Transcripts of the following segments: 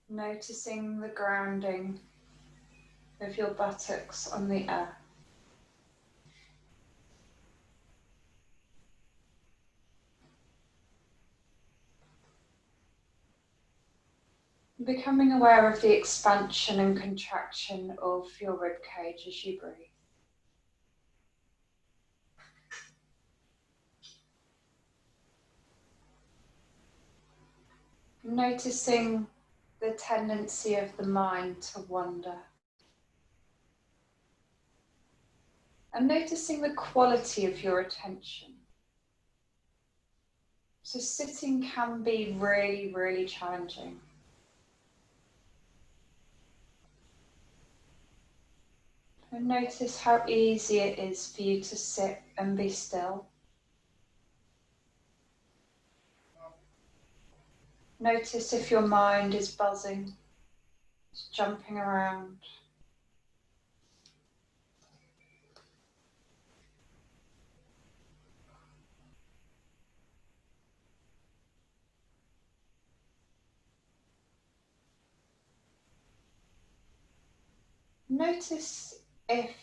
Noticing the grounding of your buttocks on the earth. Becoming aware of the expansion and contraction of your rib cage as you breathe. Noticing the tendency of the mind to wander. And noticing the quality of your attention. So sitting can be really, really challenging. And notice how easy it is for you to sit and be still. Notice if your mind is buzzing, it's jumping around. Notice if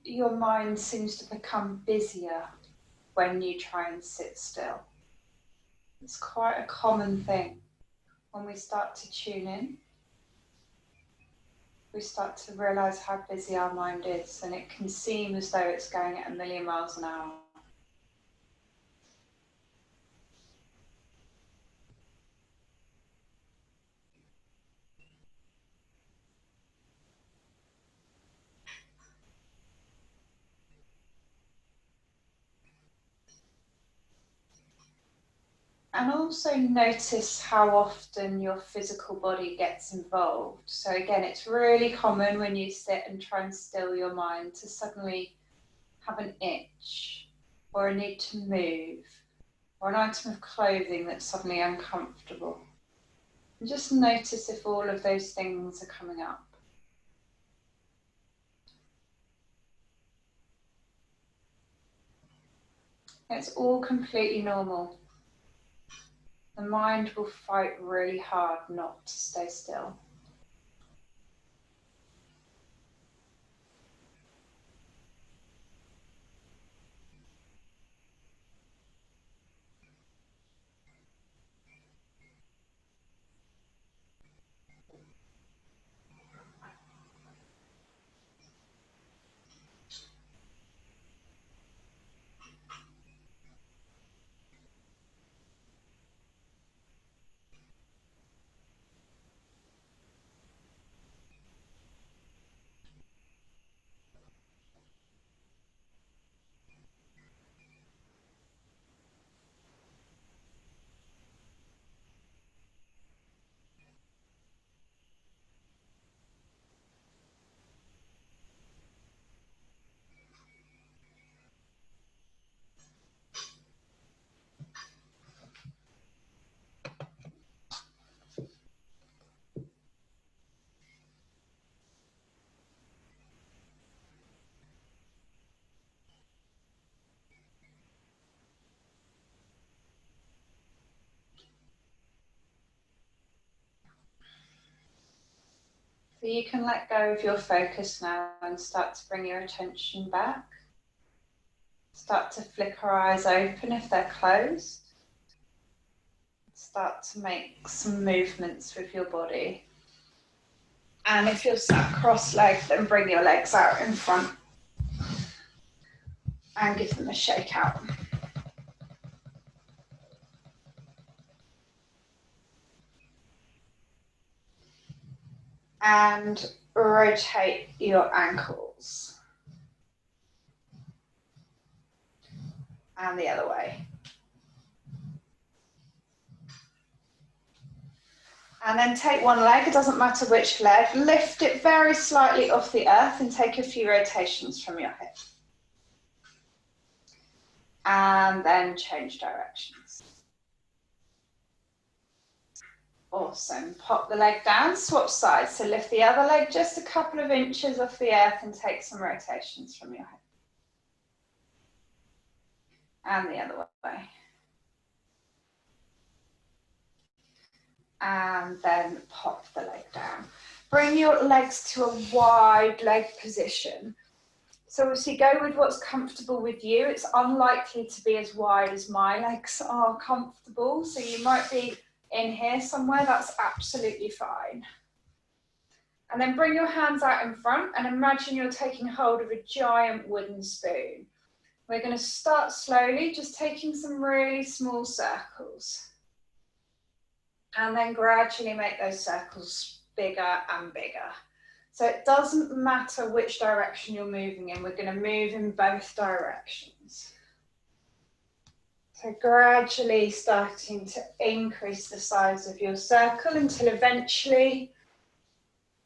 your mind seems to become busier when you try and sit still. It's quite a common thing. When we start to tune in, we start to realize how busy our mind is, and it can seem as though it's going at 1,000,000 miles an hour. And also notice how often your physical body gets involved. So again, it's really common when you sit and try and still your mind to suddenly have an itch or a need to move or an item of clothing that's suddenly uncomfortable. And just notice if all of those things are coming up. It's all completely normal. The mind will fight really hard not to stay still. So you can let go of your focus now and start to bring your attention back. Start to flick our eyes open if they're closed. Start to make some movements with your body. And if you're sat cross-legged, then bring your legs out in front and give them a shake out. And rotate your ankles. And the other way. And then take one leg, it doesn't matter which leg, lift it very slightly off the earth and take a few rotations from your hip. And then change directions. Awesome. Pop the leg down, swap sides. So lift the other leg just a couple of inches off the earth and take some rotations from your hip. And the other way. and then pop the leg down. Bring your legs to a wide leg position. So obviously go with what's comfortable with you. It's unlikely to be as wide as my legs are comfortable. So you might be in here somewhere, that's absolutely fine. And then bring your hands out in front and imagine you're taking hold of a giant wooden spoon. We're going to start slowly, just taking some really small circles. And then gradually make those circles bigger and bigger. So it doesn't matter which direction you're moving in, we're going to move in both directions. So gradually starting to increase the size of your circle until eventually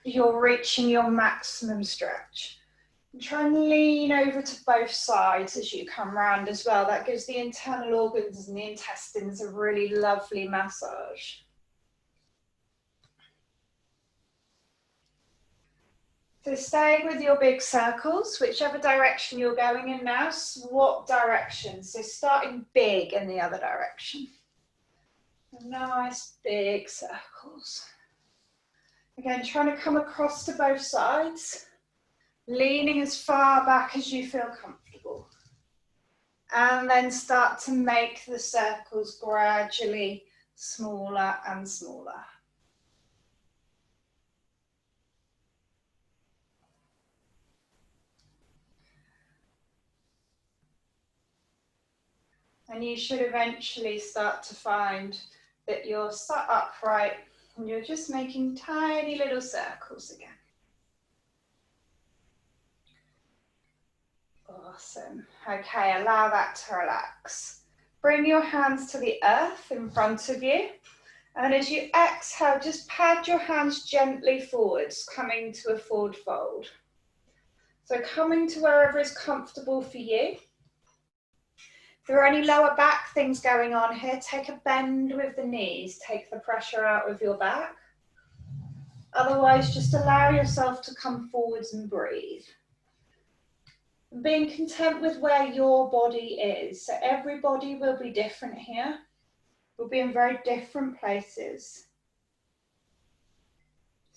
you're reaching your maximum stretch. And try and lean over to both sides as you come round as well. That gives the internal organs and the intestines a really lovely massage. So staying with your big circles, whichever direction you're going in now, swap directions. So starting big in the other direction. Nice big circles. Again, trying to come across to both sides, leaning as far back as you feel comfortable. And then start to make the circles gradually smaller and smaller. And you should eventually start to find that you're sat upright and you're just making tiny little circles again. Awesome. Okay, allow that to relax. Bring your hands to the earth in front of you. And as you exhale, just pad your hands gently forwards, coming to a forward fold. So coming to wherever is comfortable for you. If there are any lower back things going on here, take a bend with the knees, take the pressure out of your back. Otherwise, just allow yourself to come forwards and breathe. Being content with where your body is. So every body will be different here. We'll be in very different places.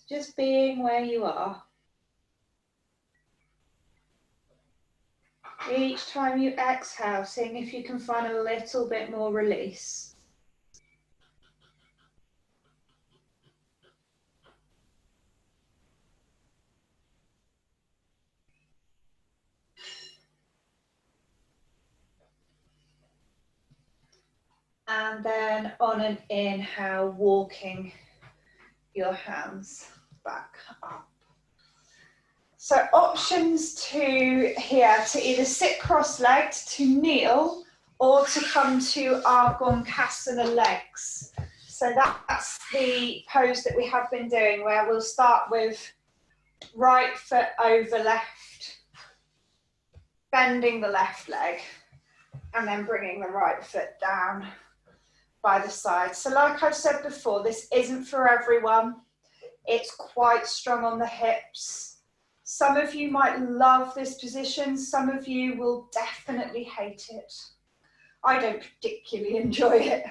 Just being where you are. Each time you exhale, seeing if you can find a little bit more release. And then on an inhale, walking your hands back up. So options to here, to either sit cross-legged, to kneel, or to come to Argonkasana legs. So that's the pose that we have been doing, where we'll start with right foot over left, bending the left leg, and then bringing the right foot down by the side. So like I've said before, this isn't for everyone. It's quite strong on the hips. Some of you might love this position. Some of you will definitely hate it. I don't particularly enjoy it.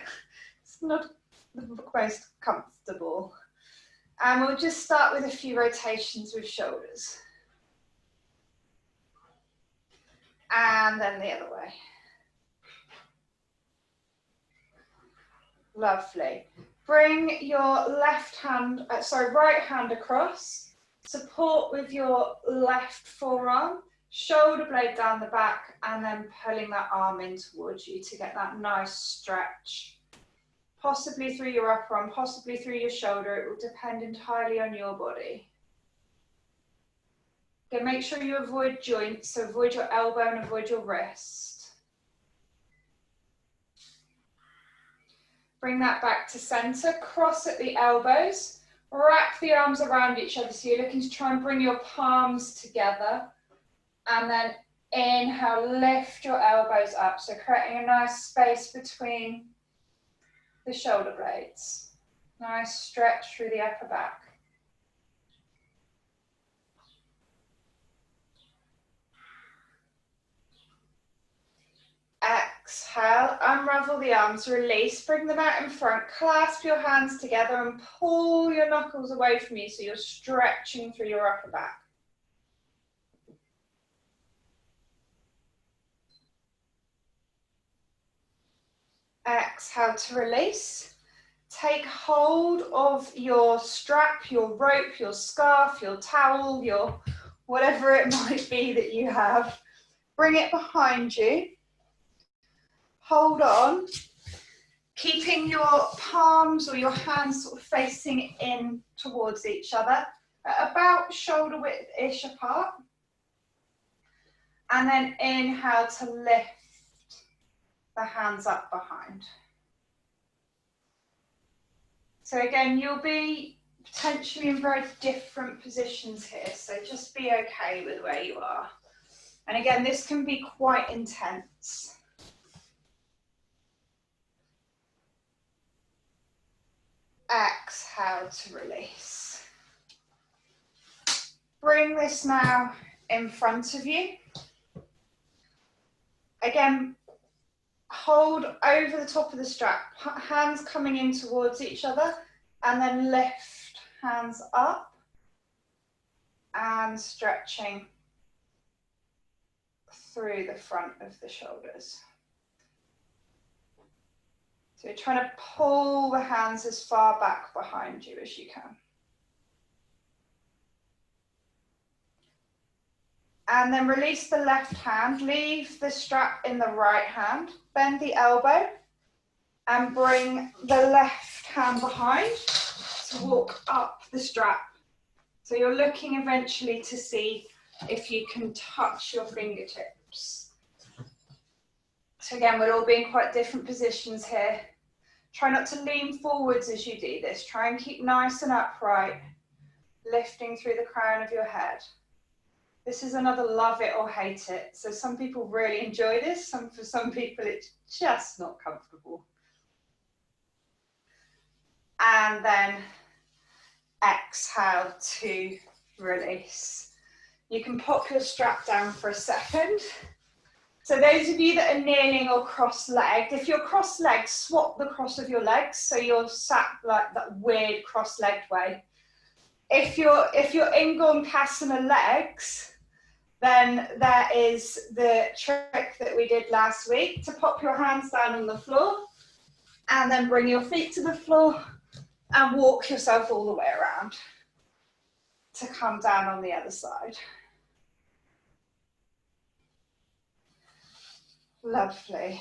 It's not the most comfortable. And we'll just start with a few rotations with shoulders. And then the other way. Lovely. Bring your right hand across. Support with your left forearm. Shoulder blade down the back, and then pulling that arm in towards you to get that nice stretch. Possibly through your upper arm, possibly through your shoulder. It will depend entirely on your body. Okay, make sure you avoid joints, so avoid your elbow and avoid your wrist. Bring that back to center, cross at the elbows, wrap the arms around each other. So you're looking to try and bring your palms together. And then inhale, lift your elbows up. So creating a nice space between the shoulder blades. Nice stretch through the upper back. Exhale, unravel the arms, release, bring them out in front, clasp your hands together and pull your knuckles away from you so you're stretching through your upper back. Exhale to release. Take hold of your strap, your rope, your scarf, your towel, your whatever it might be that you have. Bring it behind you. Hold on, keeping your palms or your hands sort of facing in towards each other, at about shoulder width-ish apart. And then inhale to lift the hands up behind. So again, you'll be potentially in very different positions here, so just be okay with where you are. And again, this can be quite intense. Exhale to release. Bring this now in front of you. Again, hold over the top of the strap, hands coming in towards each other, and then lift hands up and stretching through the front of the shoulders. So you're trying to pull the hands as far back behind you as you can. And then release the left hand, leave the strap in the right hand, bend the elbow and bring the left hand behind to walk up the strap. So you're looking eventually to see if you can touch your fingertips. So again, we'll all be in quite different positions here. Try not to lean forwards as you do this. Try and keep nice and upright, lifting through the crown of your head. This is another love it or hate it. So some people really enjoy this. For some people, it's just not comfortable. And then exhale to release. You can pop your strap down for a second. So those of you that are kneeling or cross-legged, if you're cross-legged, swap the cross of your legs so you're sat like that weird cross-legged way. If you're in Gormkasana legs, then there is the trick that we did last week to pop your hands down on the floor and then bring your feet to the floor and walk yourself all the way around to come down on the other side. Lovely.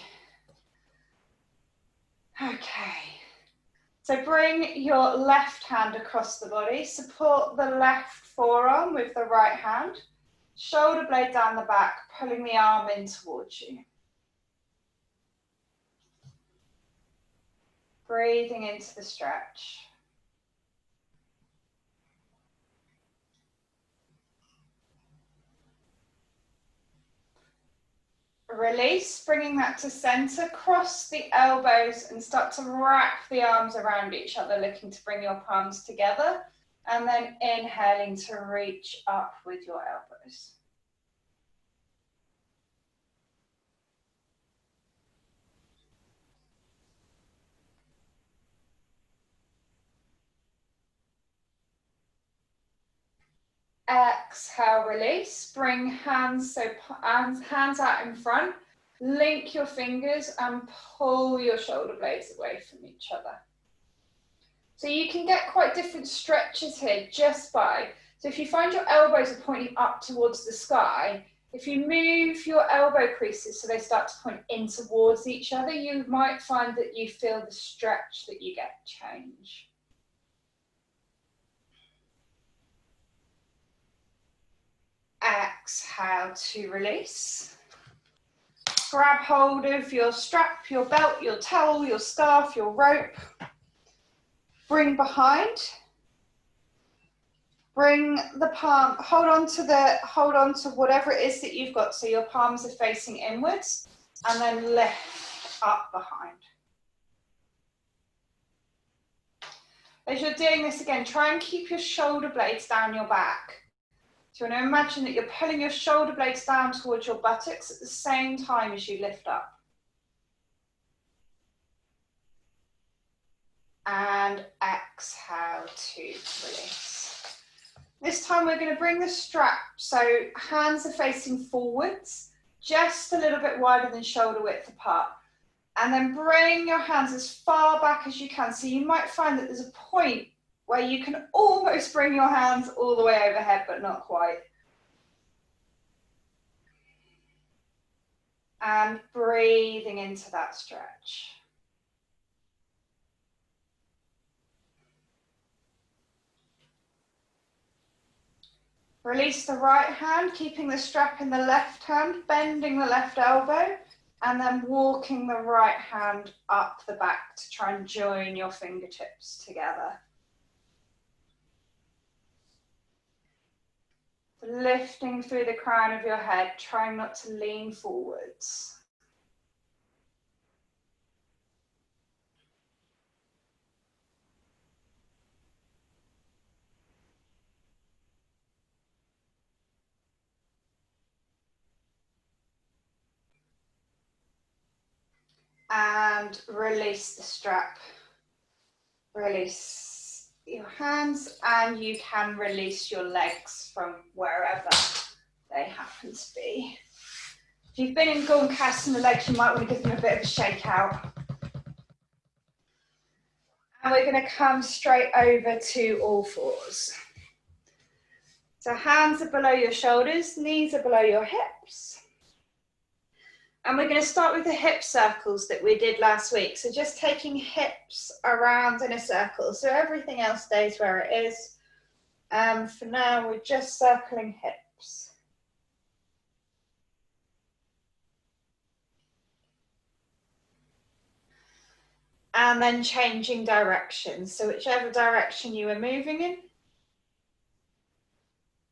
Okay. So bring your left hand across the body, support the left forearm with the right hand, shoulder blade down the back, pulling the arm in towards you. Breathing into the stretch. Release, bringing that to center, cross the elbows and start to wrap the arms around each other, looking to bring your palms together, and then inhaling to reach up with your elbows. Exhale, release, bring hands out in front, link your fingers and pull your shoulder blades away from each other. So you can get quite different stretches here just by, so if you find your elbows are pointing up towards the sky, if you move your elbow creases so they start to point in towards each other, you might find that you feel the stretch that you get change. Exhale to release. Grab hold of your strap, your belt, your towel, your scarf, your rope. Bring behind. Bring the palm, hold on to whatever it is that you've got so your palms are facing inwards, and then lift up behind. As you're doing this again, try and keep your shoulder blades down your back. So you want to imagine that you're pulling your shoulder blades down towards your buttocks at the same time as you lift up. and exhale to release. This time we're going to bring the strap, so hands are facing forwards, just a little bit wider than shoulder width apart. And then bring your hands as far back as you can. So you might find that there's a point where you can almost bring your hands all the way overhead, but not quite. And breathing into that stretch. Release the right hand, keeping the strap in the left hand, bending the left elbow, and then walking the right hand up the back to try and join your fingertips together. Lifting through the crown of your head, trying not to lean forwards. And release the strap. Release your hands, and you can release your legs from wherever they happen to be. If you've been in Gorn cast in the legs, you might want to give them a bit of a shake out. And we're going to come straight over to all fours. So hands are below your shoulders, knees are below your hips. And we're going to start with the hip circles that we did last week. So just taking hips around in a circle. So everything else stays where it is. For now, we're just circling hips. And then changing directions. So whichever direction you were moving in,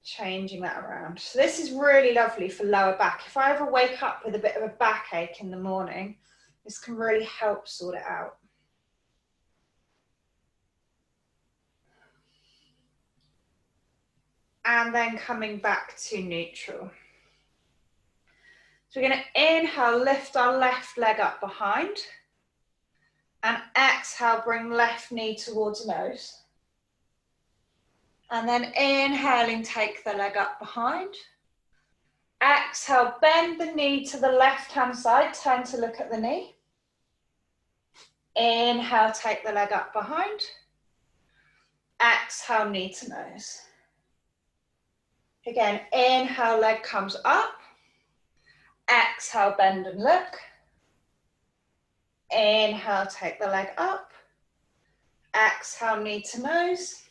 changing that around. So this is really lovely for lower back. If I ever wake up with a bit of a backache in the morning, this can really help sort it out. And then coming back to neutral. So we're going to inhale, lift our left leg up behind. And exhale, bring left knee towards nose. And then inhaling, take the leg up behind. Exhale, bend the knee to the left-hand side, turn to look at the knee. Inhale, take the leg up behind. Exhale, knee to nose. Again, inhale, leg comes up. Exhale, bend and look. Inhale, take the leg up. Exhale, knee to nose.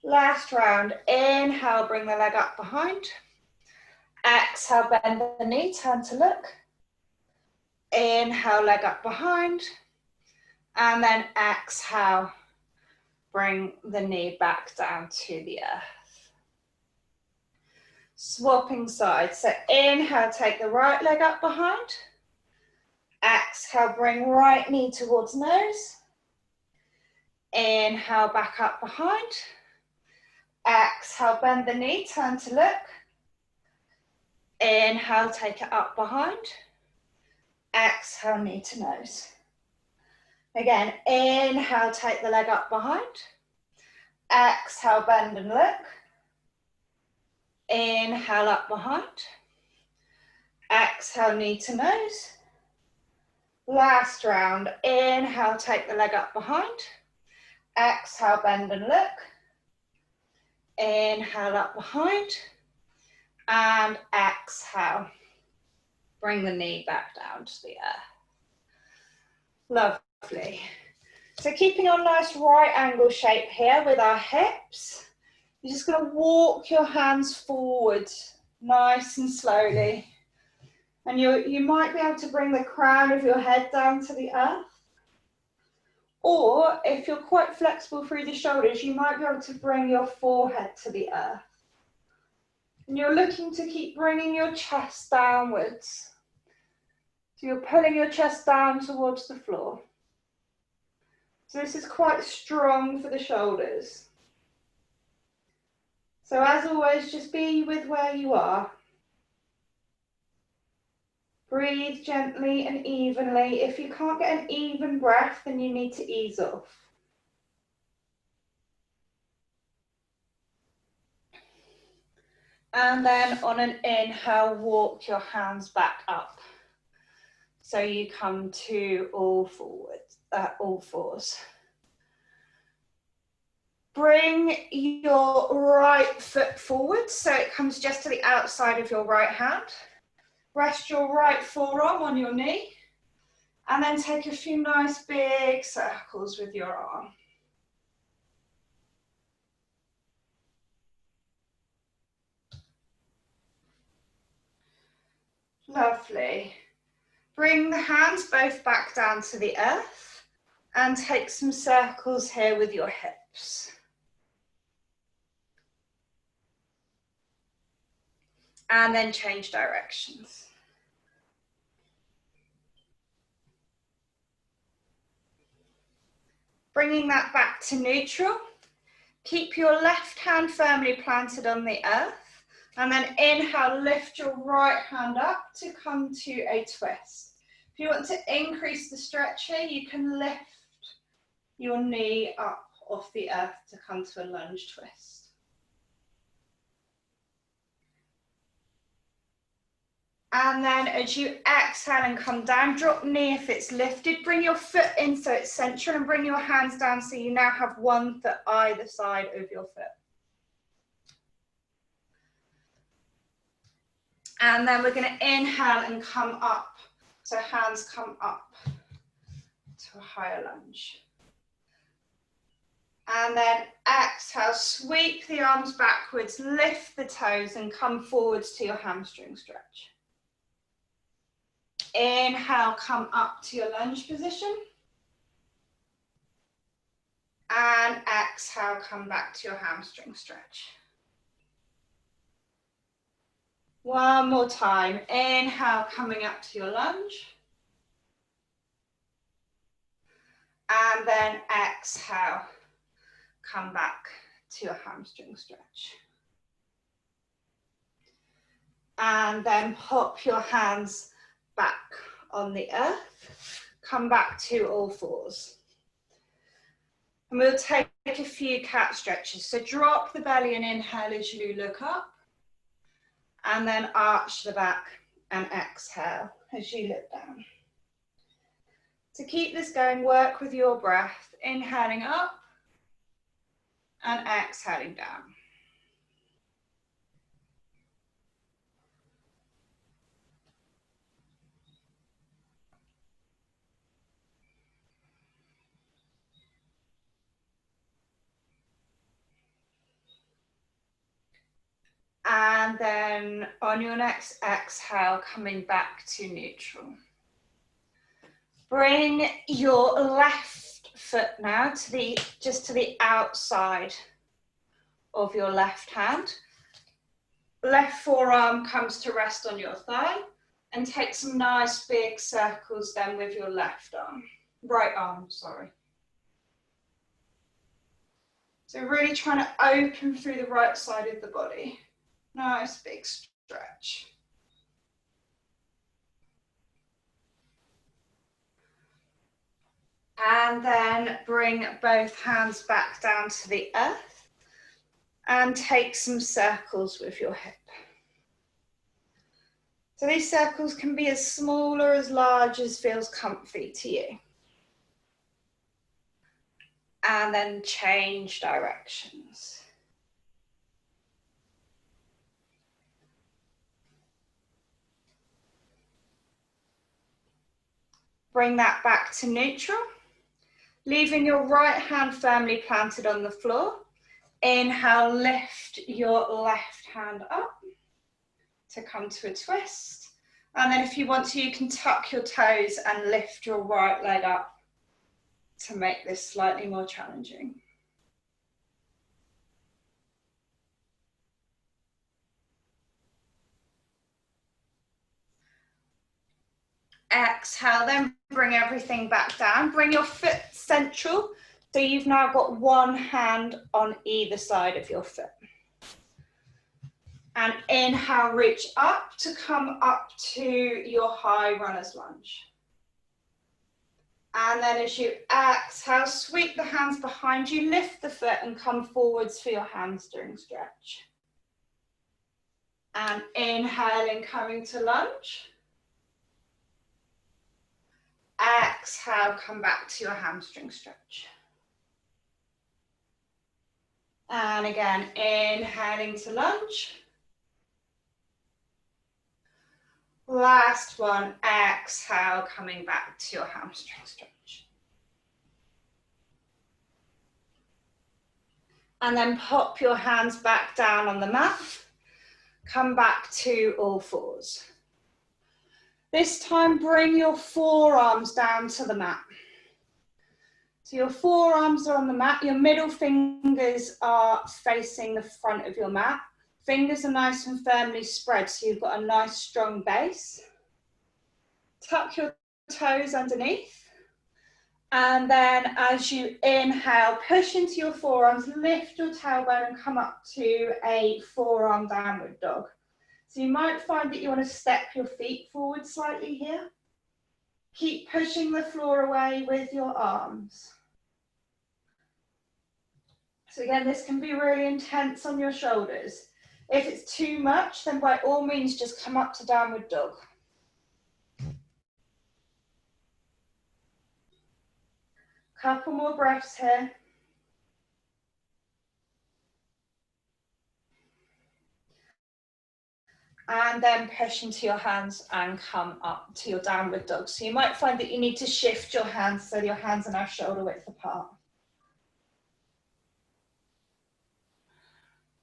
Last round, inhale, bring the leg up behind. Exhale, bend the knee, turn to look. Inhale, leg up behind. And then exhale, bring the knee back down to the earth. Swapping sides. So inhale, take the right leg up behind. Exhale, bring right knee towards nose. Inhale, back up behind. Exhale, bend the knee, turn to look. Inhale, take it up behind. Exhale, knee to nose. Again, inhale, take the leg up behind. Exhale, bend and look. Inhale, up behind. Exhale, knee to nose. Last round, inhale, take the leg up behind. Exhale, bend and look. Inhale, up behind. And exhale. Bring the knee back down to the earth. Lovely. So keeping our nice right angle shape here with our hips. You're just going to walk your hands forward nice and slowly. And you might be able to bring the crown of your head down to the earth. Or if you're quite flexible through the shoulders, you might be able to bring your forehead to the earth. And you're looking to keep bringing your chest downwards. So you're pulling your chest down towards the floor. So this is quite strong for the shoulders. So as always, just be with where you are. Breathe gently and evenly. If you can't get an even breath, then you need to ease off. And then on an inhale, walk your hands back up. So you come to all fours. Bring your right foot forward so it comes just to the outside of your right hand. Rest your right forearm on your knee. And then take a few nice big circles with your arm. Lovely. Bring the hands both back down to the earth and take some circles here with your hips. And then change directions. Bringing that back to neutral. Keep your left hand firmly planted on the earth. And then inhale, lift your right hand up to come to a twist. If you want to increase the stretch here, you can lift your knee up off the earth to come to a lunge twist. And then as you exhale and come down, drop knee if it's lifted. Bring your foot in so it's central and bring your hands down so you now have one foot either side of your foot. And then we're going to inhale and come up. So hands come up to a higher lunge. And then exhale, sweep the arms backwards, lift the toes and come forwards to your hamstring stretch. Inhale, come up to your lunge position. And exhale, come back to your hamstring stretch. One more time. Inhale, coming up to your lunge. And then exhale, come back to your hamstring stretch. And then pop your hands back on the earth. Come back to all fours. And we'll take a few cat stretches. So drop the belly and inhale as you look up. And then arch the back and exhale as you look down. To keep this going, work with your breath. Inhaling up and exhaling down. And then on your next exhale, coming back to neutral. Bring your left foot now to just to the outside of your left hand. Left forearm comes to rest on your thigh and take some nice big circles then with your right arm, sorry. So really trying to open through the right side of the body. Nice big stretch. And then bring both hands back down to the earth and take some circles with your hip. So these circles can be as small or as large as feels comfy to you. And then change directions. Bring that back to neutral. Leaving your right hand firmly planted on the floor. Inhale, lift your left hand up to come to a twist. And then if you want to, you can tuck your toes and lift your right leg up to make this slightly more challenging. Exhale, then bring everything back down. Bring your foot central. So you've now got one hand on either side of your foot. And inhale, reach up to come up to your high runner's lunge. And then as you exhale, sweep the hands behind you, lift the foot and come forwards for your hamstring stretch. And inhaling, coming to lunge. Exhale, come back to your hamstring stretch. And again, inhaling to lunge. Last one, exhale, coming back to your hamstring stretch. And then pop your hands back down on the mat. Come back to all fours. This time, bring your forearms down to the mat. So your forearms are on the mat, your middle fingers are facing the front of your mat. Fingers are nice and firmly spread, so you've got a nice strong base. Tuck your toes underneath. And then as you inhale, push into your forearms, lift your tailbone and come up to a forearm downward dog. So you might find that you want to step your feet forward slightly here. Keep pushing the floor away with your arms. So again, this can be really intense on your shoulders. If it's too much, then by all means, just come up to downward dog. Couple more breaths here. And then push into your hands and come up to your downward dog. So you might find that you need to shift your hands so your hands are now shoulder width apart.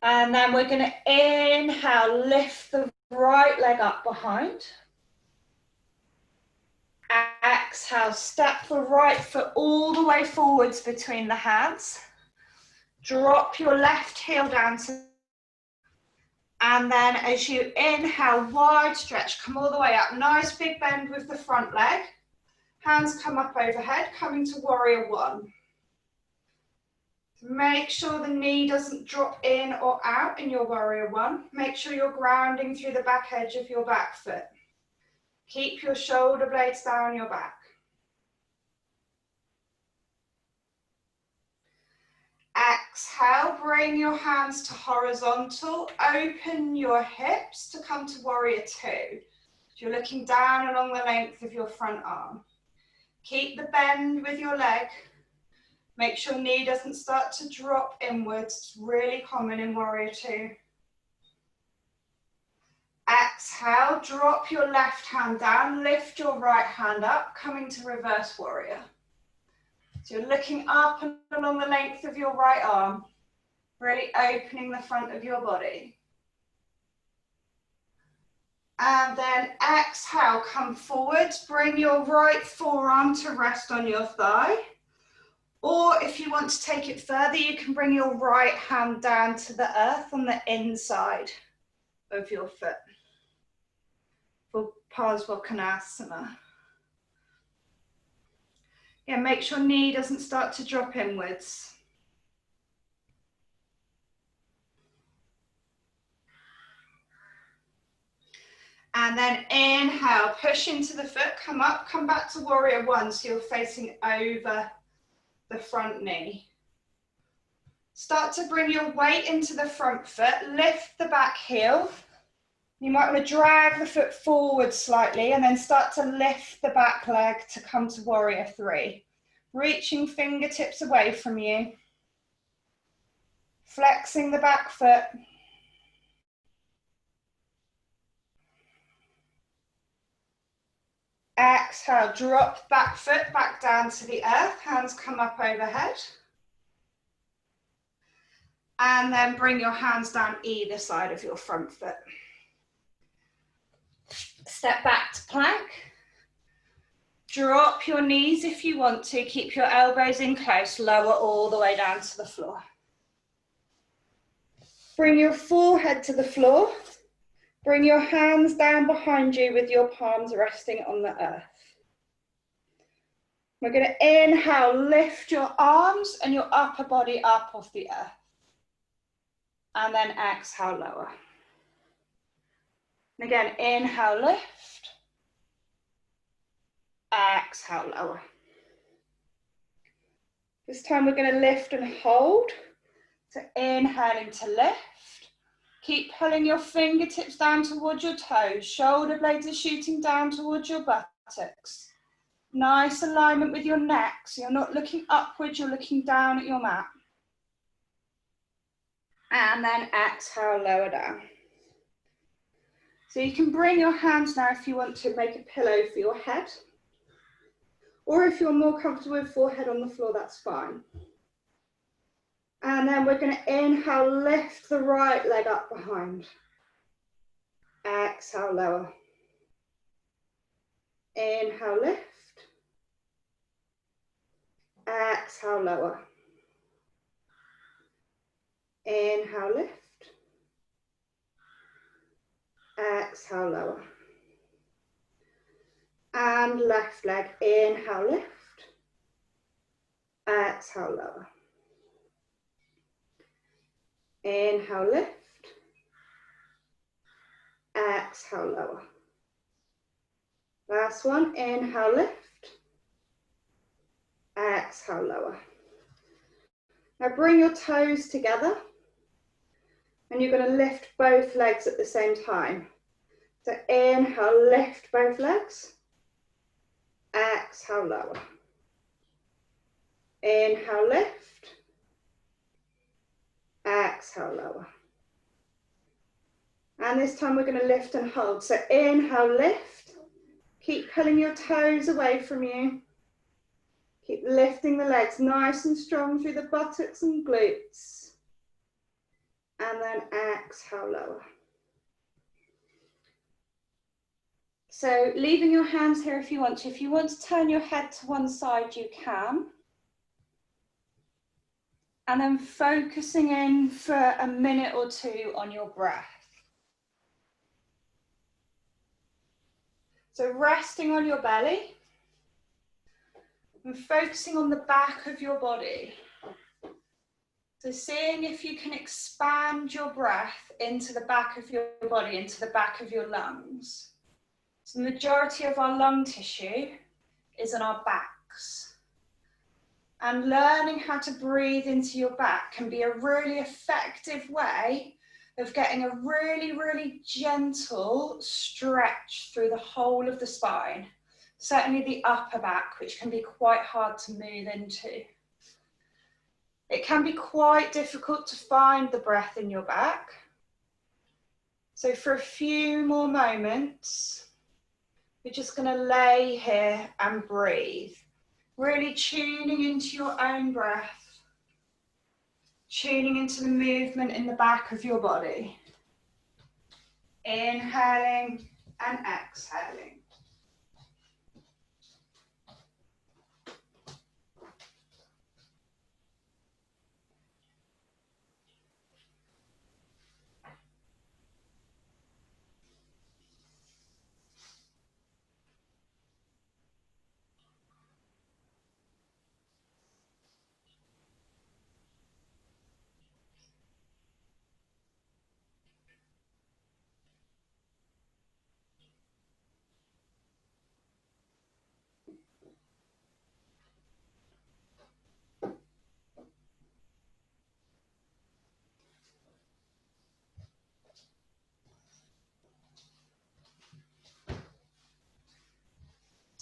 And then we're going to inhale, lift the right leg up behind. Exhale, step the right foot all the way forwards between the hands. Drop your left heel down to, and then as you inhale, wide stretch, come all the way up. Nice big bend with the front leg. Hands come up overhead, coming to warrior one. Make sure the knee doesn't drop in or out in your warrior one. Make sure you're grounding through the back edge of your back foot. Keep your shoulder blades down your back. Exhale, bring your hands to horizontal. Open your hips to come to warrior two. So you're looking down along the length of your front arm. Keep the bend with your leg. Make sure knee doesn't start to drop inwards. It's really common in warrior two. Exhale, drop your left hand down, lift your right hand up, coming to reverse warrior. So you're looking up and along the length of your right arm, really opening the front of your body. And then exhale, come forwards, bring your right forearm to rest on your thigh. Or if you want to take it further, you can bring your right hand down to the earth on the inside of your foot for Parsvakonasana. Yeah, make sure knee doesn't start to drop inwards. And then inhale, push into the foot, come up, come back to warrior one, so you're facing over the front knee. Start to bring your weight into the front foot, lift the back heel. You might want to drag the foot forward slightly and then start to lift the back leg to come to warrior three. Reaching fingertips away from you. Flexing the back foot. Exhale, drop back foot back down to the earth. Hands come up overhead. And then bring your hands down either side of your front foot. Step back to plank. Drop your knees if you want to. Keep your elbows in close. Lower all the way down to the floor. Bring your forehead to the floor. Bring your hands down behind you with your palms resting on the earth. We're going to inhale, lift your arms and your upper body up off the earth. And then exhale, lower. And again, inhale, lift. Exhale, lower. This time we're going to lift and hold. So inhaling to lift. Keep pulling your fingertips down towards your toes. Shoulder blades are shooting down towards your buttocks. Nice alignment with your neck. So you're not looking upwards, you're looking down at your mat. And then exhale, lower down. So you can bring your hands now if you want to make a pillow for your head. Or if you're more comfortable with forehead on the floor, that's fine. And then we're going to inhale, lift the right leg up behind. Exhale, lower. Inhale, lift. Exhale, lower. Inhale, lift. Exhale, lower. And left leg, inhale, lift. Exhale, lower. Inhale, lift. Exhale, lower. Last one, inhale, lift. Exhale, lower. Now bring your toes together and you're going to lift both legs at the same time. So inhale, lift both legs. Exhale, lower. Inhale, lift. Exhale, lower. And this time we're going to lift and hold. So inhale, lift. Keep pulling your toes away from you. Keep lifting the legs nice and strong through the buttocks and glutes. And then exhale, lower. So leaving your hands here if you want to. If you want to turn your head to one side, you can. And then focusing in for a minute or two on your breath. So resting on your belly and focusing on the back of your body. So seeing if you can expand your breath into the back of your body, into the back of your lungs. So the majority of our lung tissue is on our backs. And learning how to breathe into your back can be a really effective way of getting a really, really gentle stretch through the whole of the spine. Certainly the upper back, which can be quite hard to move into. It can be quite difficult to find the breath in your back. So for a few more moments, you're just going to lay here and breathe. Really tuning into your own breath. Tuning into the movement in the back of your body. Inhaling and exhaling.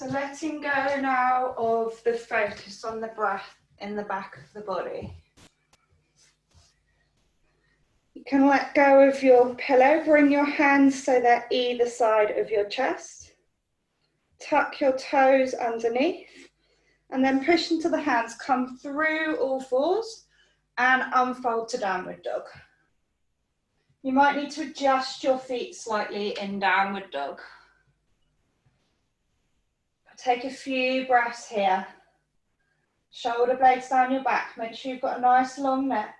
So letting go now of the focus on the breath in the back of the body. You can let go of your pillow, bring your hands so they're either side of your chest. Tuck your toes underneath and then push into the hands, come through all fours and unfold to downward dog. You might need to adjust your feet slightly in downward dog. Take a few breaths here. Shoulder blades down your back. Make sure you've got a nice long neck.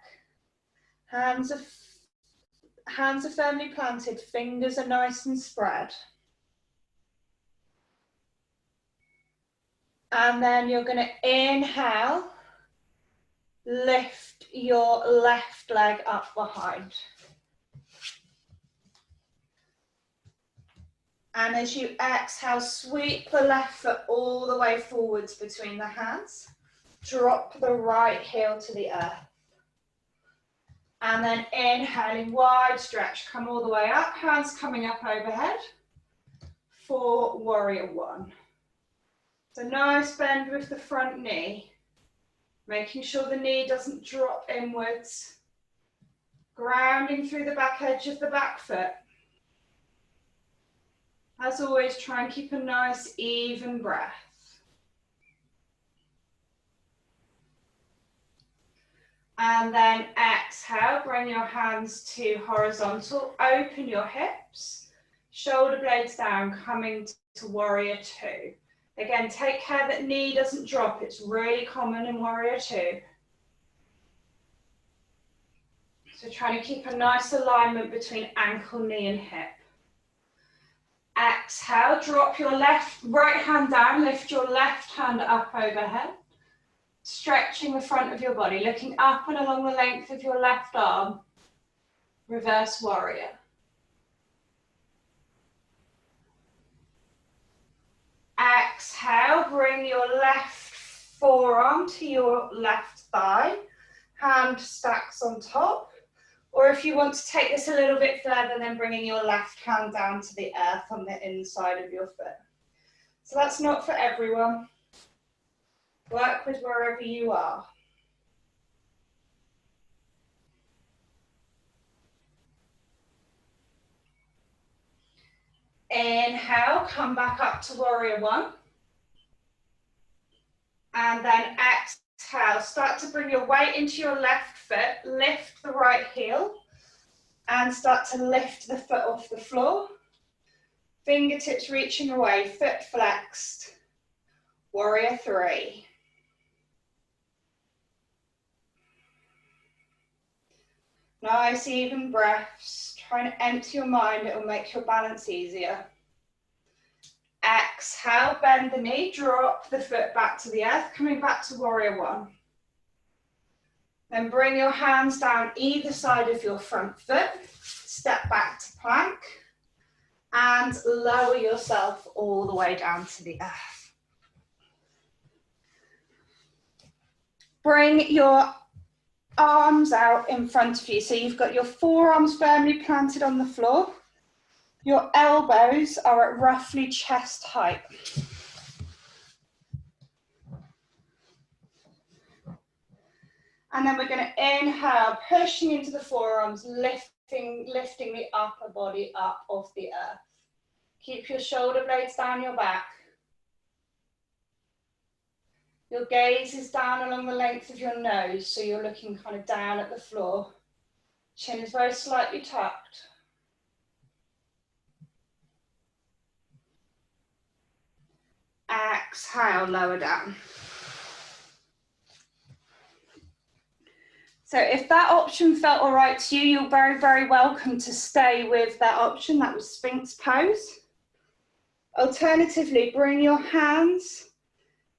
Hands are firmly planted. Fingers are nice and spread. And then you're going to inhale. Lift your left leg up behind. And as you exhale, sweep the left foot all the way forwards between the hands. Drop the right heel to the earth. And then inhaling, wide stretch, come all the way up, hands coming up overhead for warrior one. So nice bend with the front knee, making sure the knee doesn't drop inwards, grounding through the back edge of the back foot. As always, try and keep a nice even breath. And then exhale, bring your hands to horizontal, open your hips, shoulder blades down, coming to warrior two. Again, take care that knee doesn't drop, it's really common in warrior two. So trying to keep a nice alignment between ankle, knee and hip. Exhale, drop your right hand down, lift your left hand up overhead. Stretching the front of your body, looking up and along the length of your left arm. Reverse warrior. Exhale, bring your left forearm to your left thigh. Hand stacks on top. Or if you want to take this a little bit further, then bringing your left hand down to the earth on the inside of your foot. So that's not for everyone. Work with wherever you are. Inhale, come back up to warrior one. And then exhale, start to bring your weight into your left foot, lift the right heel, and start to lift the foot off the floor. Fingertips reaching away, foot flexed. Warrior three. Nice even breaths. Trying to empty your mind, it will make your balance easier. Exhale, bend the knee, drop the foot back to the earth, coming back to warrior one. Then bring your hands down either side of your front foot, step back to plank, and lower yourself all the way down to the earth. Bring your arms out in front of you, so you've got your forearms firmly planted on the floor. Your elbows are at roughly chest height. And then we're going to inhale, pushing into the forearms, lifting the upper body up off the earth. Keep your shoulder blades down your back. Your gaze is down along the length of your nose, so you're looking kind of down at the floor. Chin is very slightly tucked. Exhale, lower down. So if that option felt all right to you, you're very, very welcome to stay with that option. That was Sphinx pose. Alternatively, bring your hands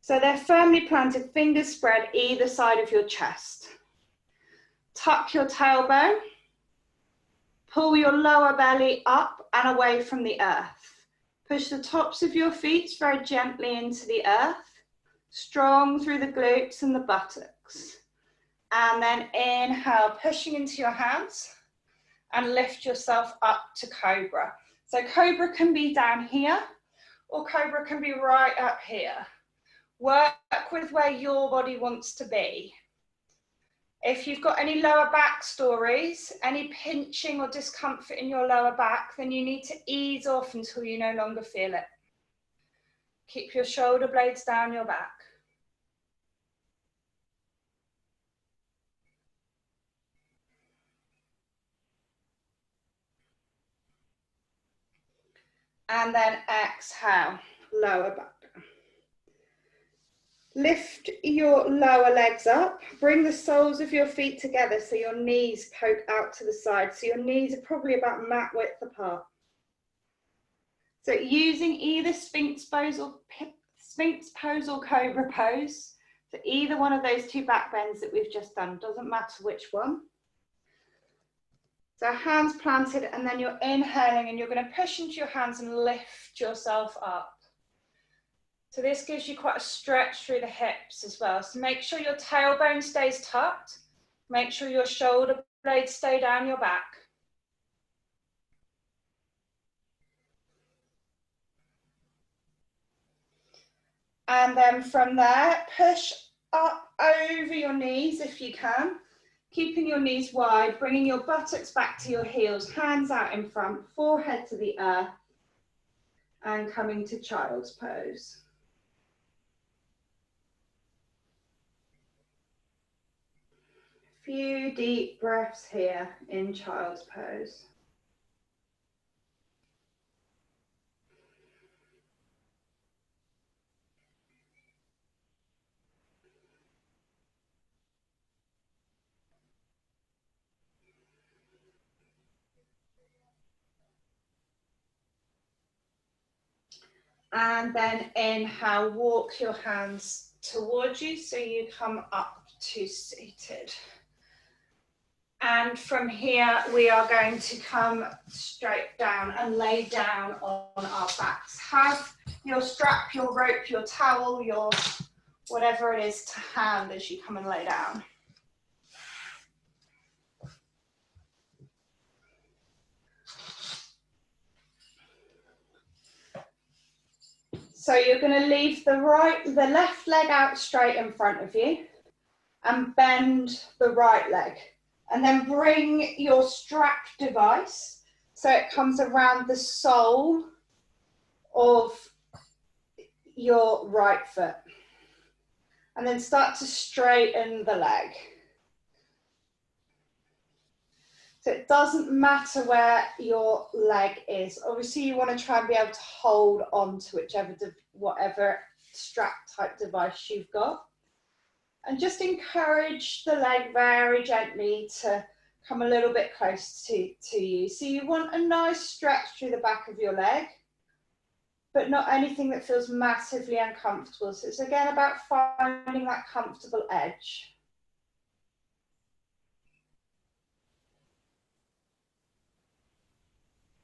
so they're firmly planted, fingers spread either side of your chest. Tuck your tailbone. Pull your lower belly up and away from the earth. Push the tops of your feet very gently into the earth, strong through the glutes and the buttocks. And then inhale, pushing into your hands and lift yourself up to cobra. So cobra can be down here or cobra can be right up here. Work with where your body wants to be. If you've got any lower back stories, any pinching or discomfort in your lower back, then you need to ease off until you no longer feel it. Keep your shoulder blades down your back. And then exhale, lower back. Lift your lower legs up, bring the soles of your feet together so your knees poke out to the side. So your knees are probably about mat width apart. So using either Sphinx pose or Cobra pose, so either one of those two back bends that we've just done, doesn't matter which one. So hands planted, and then you're inhaling and you're going to push into your hands and lift yourself up. So this gives you quite a stretch through the hips as well. So make sure your tailbone stays tucked. Make sure your shoulder blades stay down your back. And then from there, push up over your knees if you can. Keeping your knees wide, bringing your buttocks back to your heels, hands out in front, forehead to the earth, and coming to child's pose. Few deep breaths here in child's pose. And then inhale, walk your hands towards you so you come up to seated. And from here, we are going to come straight down and lay down on our backs. Have your strap, your rope, your towel, your whatever it is to hand as you come and lay down. So you're going to leave the left leg out straight in front of you and bend the right leg. And then bring your strap device so it comes around the sole of your right foot. And then start to straighten the leg. So it doesn't matter where your leg is. Obviously you want to try and be able to hold on to whatever strap type device you've got. And just encourage the leg very gently to come a little bit close to you. So you want a nice stretch through the back of your leg, but not anything that feels massively uncomfortable. So it's again about finding that comfortable edge.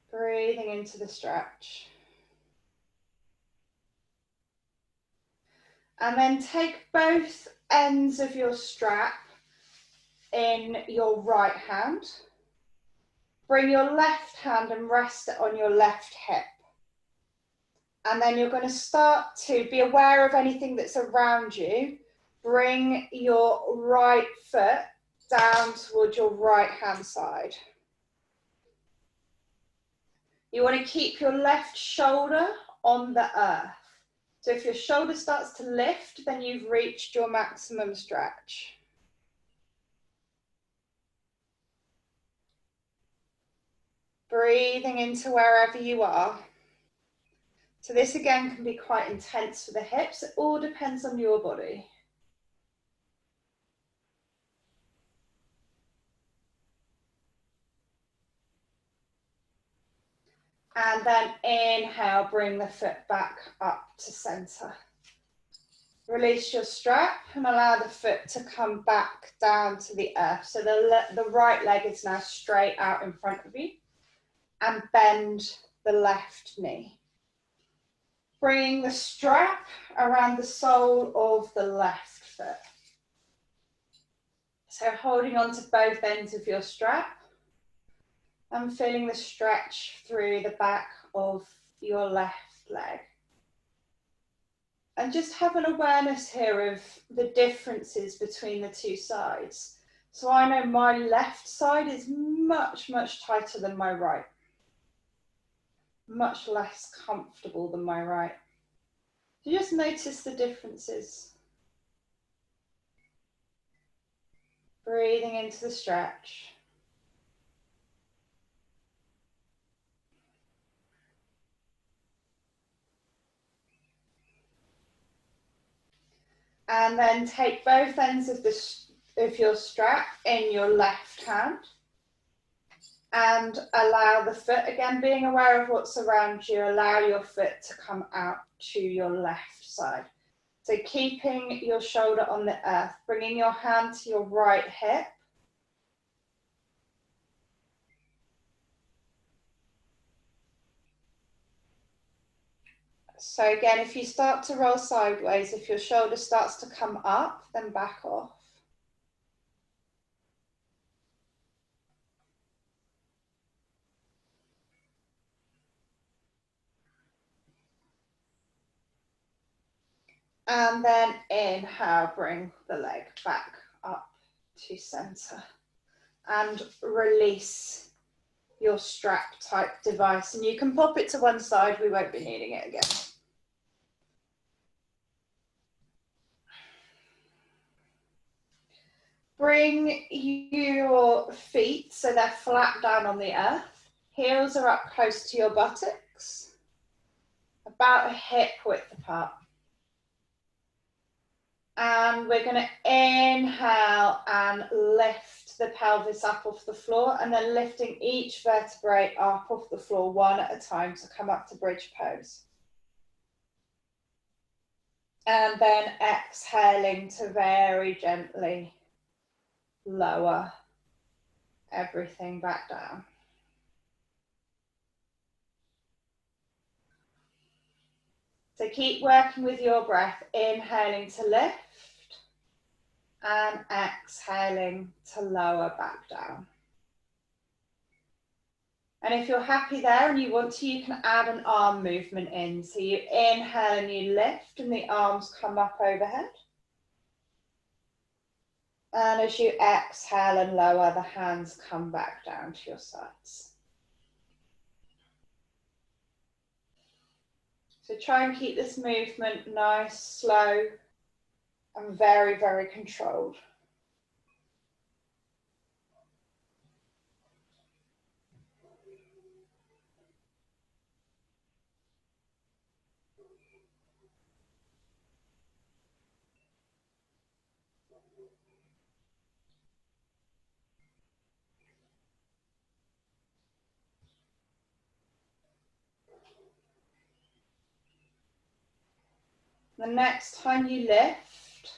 Breathing into the stretch. And then take both ends of your strap in your right hand. Bring your left hand and rest it on your left hip. And then you're going to start to be aware of anything that's around you. Bring your right foot down towards your right hand side. You want to keep your left shoulder on the earth. So if your shoulder starts to lift, then you've reached your maximum stretch. Breathing into wherever you are. So this again can be quite intense for the hips. It all depends on your body. And then inhale, bring the foot back up to center. Release your strap and allow the foot to come back down to the earth. So the right leg is now straight out in front of you. And bend the left knee. Bring the strap around the sole of the left foot. So holding on to both ends of your strap and feeling the stretch through the back of your left leg. And just have an awareness here of the differences between the two sides. So I know my left side is much, much tighter than my right. Much less comfortable than my right. So just notice the differences. Breathing into the stretch. And then take both ends of your strap in your left hand. And allow the foot, again being aware of what's around you, allow your foot to come out to your left side. So keeping your shoulder on the earth, bringing your hand to your right hip. So again, if you start to roll sideways, if your shoulder starts to come up, then back off. And then inhale, bring the leg back up to center. And release your strap type device. And you can pop it to one side, we won't be needing it again. Bring your feet so they're flat down on the earth. Heels are up close to your buttocks, about a hip width apart. And we're going to inhale and lift the pelvis up off the floor, and then lifting each vertebrae up off the floor one at a time to come up to bridge pose. And then exhaling to very gently lower everything back down. So keep working with your breath, inhaling to lift and exhaling to lower back down. And if you're happy there and you want to, you can add an arm movement in. So you inhale and you lift and the arms come up overhead. And as you exhale and lower, the hands come back down to your sides. So try and keep this movement nice, slow, and very, very controlled. The next time you lift,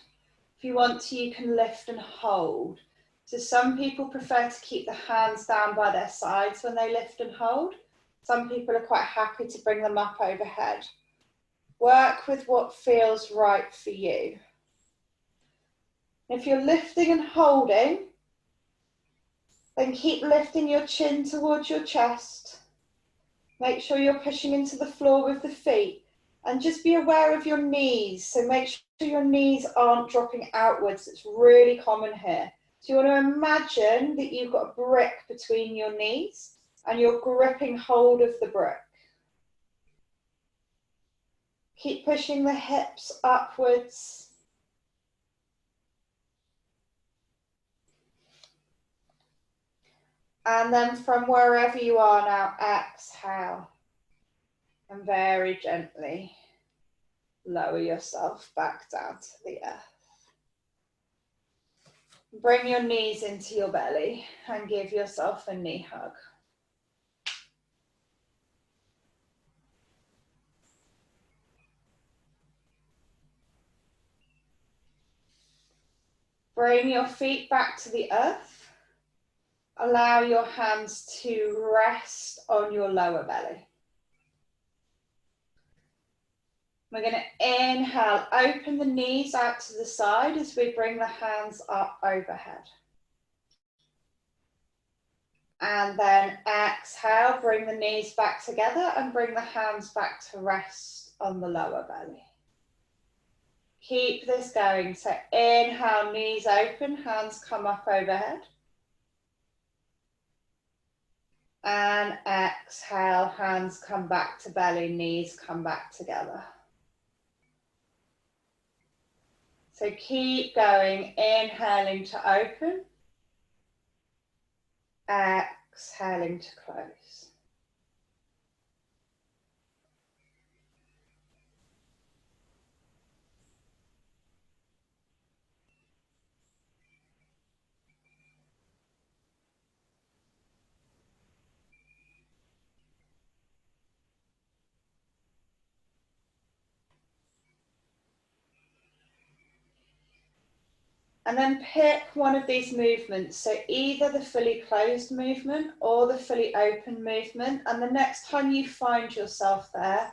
if you want to, you can lift and hold. So some people prefer to keep the hands down by their sides when they lift and hold. Some people are quite happy to bring them up overhead. Work with what feels right for you. If you're lifting and holding, then keep lifting your chin towards your chest. Make sure you're pushing into the floor with the feet. And just be aware of your knees. So make sure your knees aren't dropping outwards. It's really common here. So you want to imagine that you've got a brick between your knees and you're gripping hold of the brick. Keep pushing the hips upwards. And then from wherever you are now, exhale. And very gently lower yourself back down to the earth. Bring your knees into your belly and give yourself a knee hug. Bring your feet back to the earth. Allow your hands to rest on your lower belly. We're going to inhale, open the knees out to the side as we bring the hands up overhead. And then exhale, bring the knees back together and bring the hands back to rest on the lower belly. Keep this going. So inhale, knees open, hands come up overhead. And exhale, hands come back to belly, knees come back together. So keep going, inhaling to open, exhaling to close. And then pick one of these movements, so either the fully closed movement or the fully open movement, and the next time you find yourself there,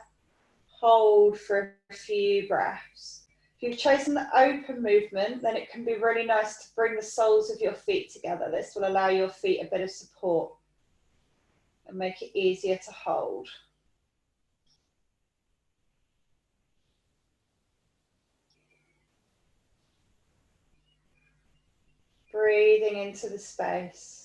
hold for a few breaths. If you've chosen the open movement, then it can be really nice to bring the soles of your feet together. This will allow your feet a bit of support and make it easier to hold. Breathing into the space.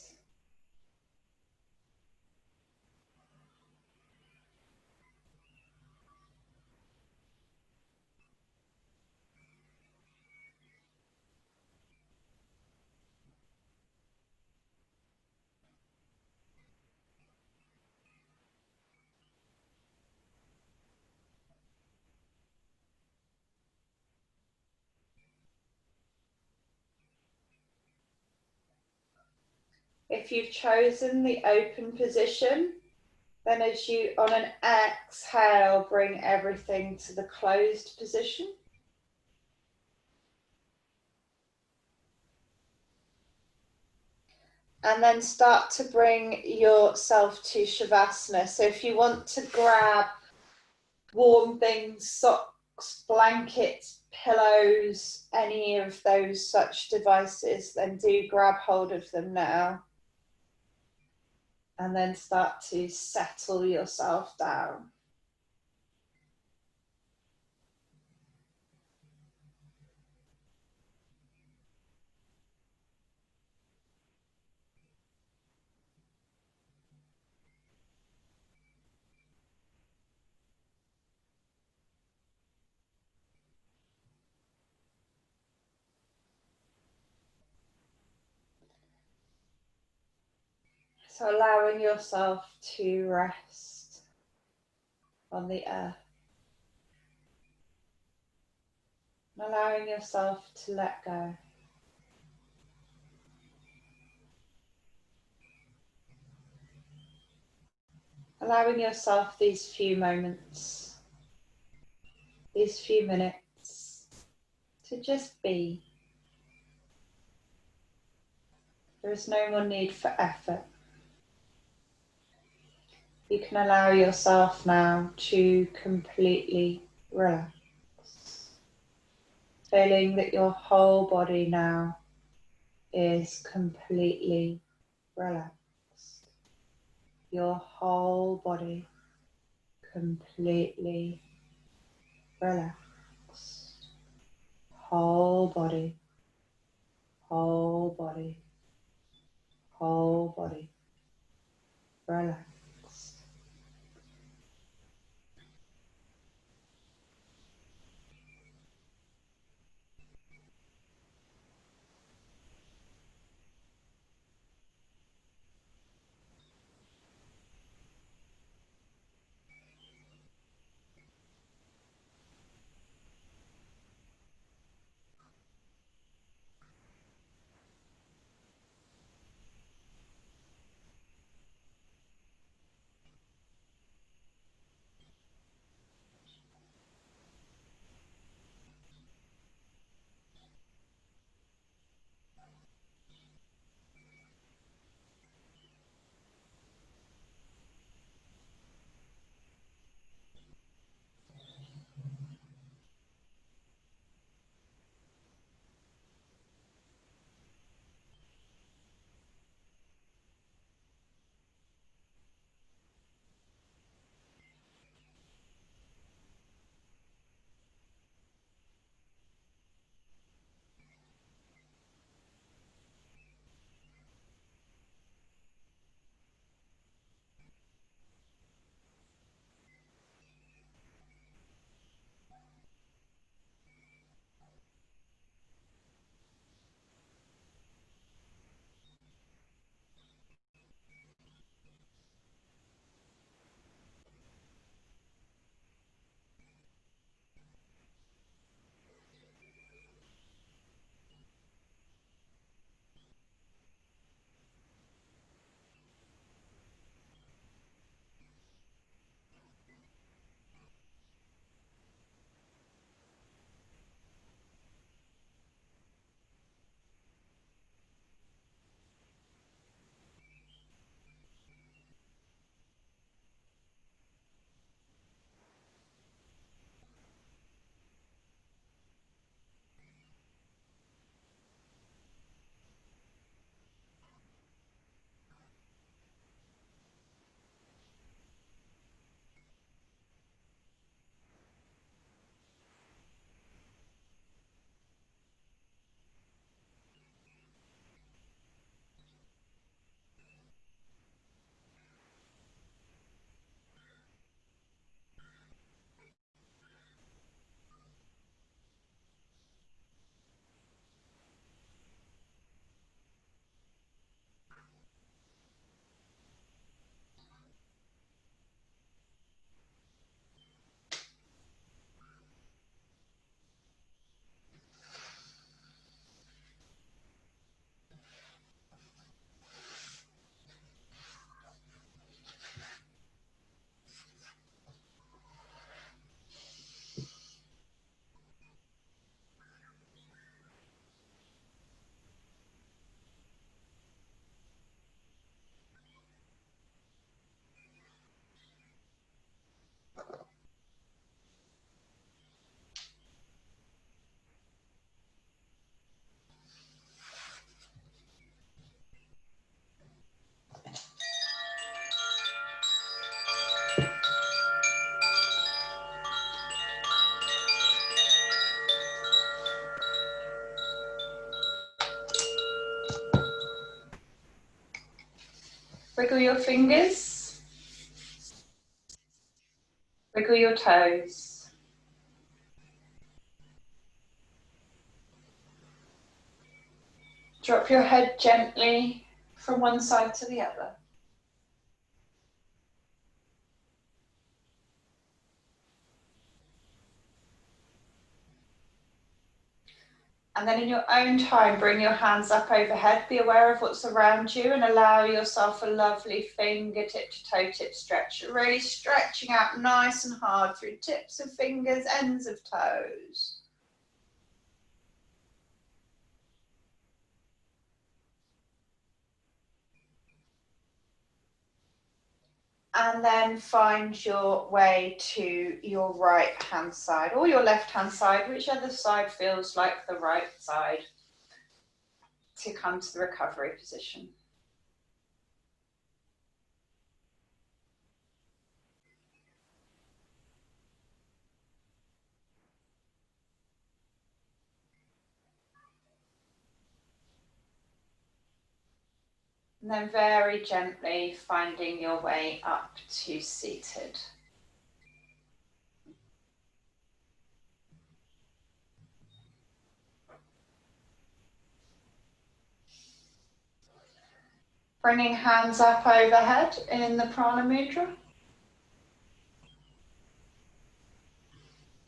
If you've chosen the open position, then as you, on an exhale, bring everything to the closed position. And then start to bring yourself to Shavasana. So if you want to grab warm things, socks, blankets, pillows, any of those such devices, then do grab hold of them now. And then start to settle yourself down. So allowing yourself to rest on the earth. And allowing yourself to let go. Allowing yourself these few moments, these few minutes to just be. There is no more need for effort. You can allow yourself now to completely relax. Feeling that your whole body now is completely relaxed. Your whole body completely relaxed. Whole body, whole body, whole body relaxed. Wiggle your fingers. Wiggle your toes. Drop your head gently from one side to the other. And then in your own time, bring your hands up overhead. Be aware of what's around you and allow yourself a lovely fingertip to toe tip stretch. Really stretching out nice and hard through tips of fingers, ends of toes. And then find your way to your right hand side or your left hand side, whichever side feels like the right side, to come to the recovery position. And then very gently finding your way up to seated. Bringing hands up overhead in the Prana Mudra.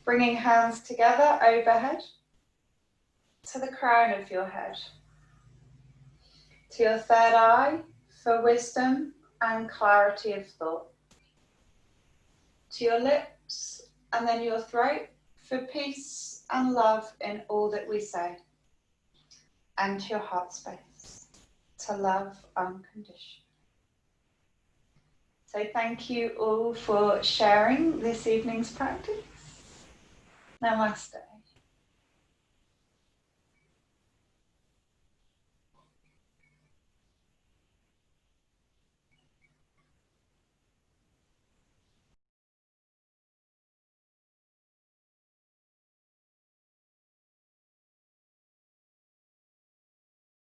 Bringing hands together overhead to the crown of your head. To your third eye for wisdom and clarity of thought. To your lips and then your throat for peace and love in all that we say. And to your heart space to love unconditionally. So thank you all for sharing this evening's practice. Namaste.